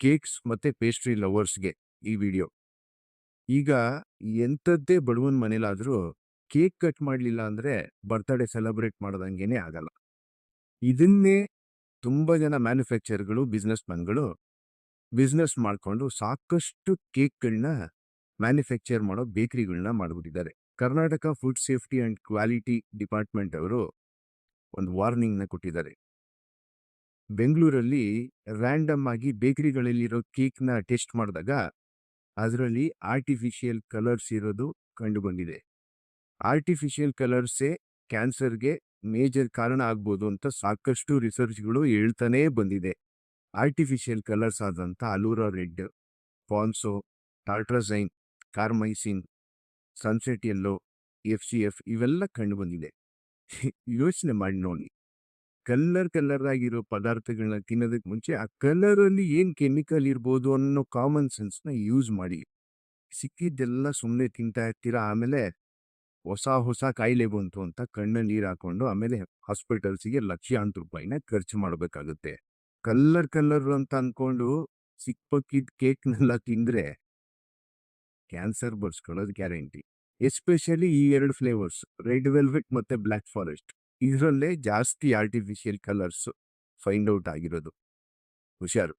Cakes ಮತ್ತೆ pastry ಲವರ್ಸ್ಗೆ ಈ video. ಈಗ ಎಂಥದ್ದೇ ಬಡವನ ಮನೇಲಾದರೂ ಕೇಕ್ ಕಟ್ ಮಾಡಲಿಲ್ಲ ಅಂದರೆ ಬರ್ತ್ಡೇ ಸೆಲೆಬ್ರೇಟ್ ಮಾಡ್ದಂಗೆನೇ ಆಗಲ್ಲ. ಇದನ್ನೇ ತುಂಬ ಜನ ಮ್ಯಾನುಫ್ಯಾಕ್ಚರ್ಗಳು, ಬಿಸ್ನೆಸ್ ಮಾಡಿಕೊಂಡು ಸಾಕಷ್ಟು ಕೇಕ್ಗಳನ್ನ ಮ್ಯಾನುಫ್ಯಾಕ್ಚರ್ ಮಾಡೋ ಬೇಕರಿಗಳನ್ನ ಮಾಡಿಬಿಟ್ಟಿದ್ದಾರೆ. Karnataka food safety and quality department ಅವರು ಒಂದು ವಾರ್ನಿಂಗ್ನ ಕೊಟ್ಟಿದ್ದಾರೆ. ಬೆಂಗಳೂರಲ್ಲಿ ರ್ಯಾಂಡಮ್ ಆಗಿ ಬೇಕರಿಗಳಲ್ಲಿರೋ ಕೇಕ್ನ ಟೆಸ್ಟ್ ಮಾಡಿದಾಗ ಅದರಲ್ಲಿ ಆರ್ಟಿಫಿಷಿಯಲ್ ಕಲರ್ಸ್ ಇರೋದು ಕಂಡುಬಂದಿದೆ. ಆರ್ಟಿಫಿಷಿಯಲ್ ಕಲರ್ಸೇ ಕ್ಯಾನ್ಸರ್ಗೆ ಮೇಜರ್ ಕಾರಣ ಆಗ್ಬೋದು ಅಂತ ಸಾಕಷ್ಟು ರಿಸರ್ಚ್ಗಳು ಹೇಳ್ತಾನೇ ಬಂದಿದೆ. ಆರ್ಟಿಫಿಷಿಯಲ್ ಕಲರ್ಸ್ ಆದಂಥ ಅಲೂರಾ ರೆಡ್, ಪಾನ್ಸೋ, ಟಾರ್ಟ್ರಝೈನ್, ಕಾರ್ಮೈಸಿನ್, ಸನ್ಸೆಟ್ ಯೆಲ್ಲೋ, FCF ಇವೆಲ್ಲ ಕಂಡುಬಂದಿದೆ. ಯೋಚನೆ ಮಾಡಿ ನೋಡಿ, ಕಲರ್ ಆಗಿರೋ ಪದಾರ್ಥಗಳನ್ನ ತಿನ್ನೋದಕ್ಕೆ ಮುಂಚೆ ಆ ಕಲರಲ್ಲಿ ಏನು ಕೆಮಿಕಲ್ ಇರ್ಬೋದು ಅನ್ನೋ ಕಾಮನ್ ಸೆನ್ಸ್ನ ಯೂಸ್ ಮಾಡಿ. ಸಿಕ್ಕಿದ್ದೆಲ್ಲ ಸುಮ್ಮನೆ ತಿಂತಾ ಇರ್ತೀರಾ, ಆಮೇಲೆ ಹೊಸ ಕಾಯಿಲೆ ಬಂತು ಅಂತ ಕಣ್ಣಲ್ಲಿ ನೀರು ಹಾಕೊಂಡು ಆಮೇಲೆ ಹಾಸ್ಪಿಟಲ್ಸಿಗೆ ಲಕ್ಷಾಂತರ ರೂಪಾಯಿನ ಖರ್ಚು ಮಾಡಬೇಕಾಗುತ್ತೆ. ಕಲ್ಲರ್ ಅಂತ ಅಂದ್ಕೊಂಡು ಸಿಕ್ಕಿದ ಕೇಕ್ನೆಲ್ಲ ತಿಂದರೆ ಕ್ಯಾನ್ಸರ್ ಬರ್ಸ್ಕೊಳ್ಳೋದು ಗ್ಯಾರಂಟಿ. ಎಸ್ಪೆಷಲಿ ಈ 2 ಫ್ಲೇವರ್ಸ್, ರೆಡ್ ವೆಲ್ವೆಟ್ ಮತ್ತು ಬ್ಲ್ಯಾಕ್ ಫಾರೆಸ್ಟ್, ಇದರಲ್ಲೇ ಜಾಸ್ತಿ ಆರ್ಟಿಫಿಷಿಯಲ್ ಕಲರ್ಸ್ ಫೈಂಡ್ ಔಟ್ ಆಗಿರೋದು. ಹುಷಾರು.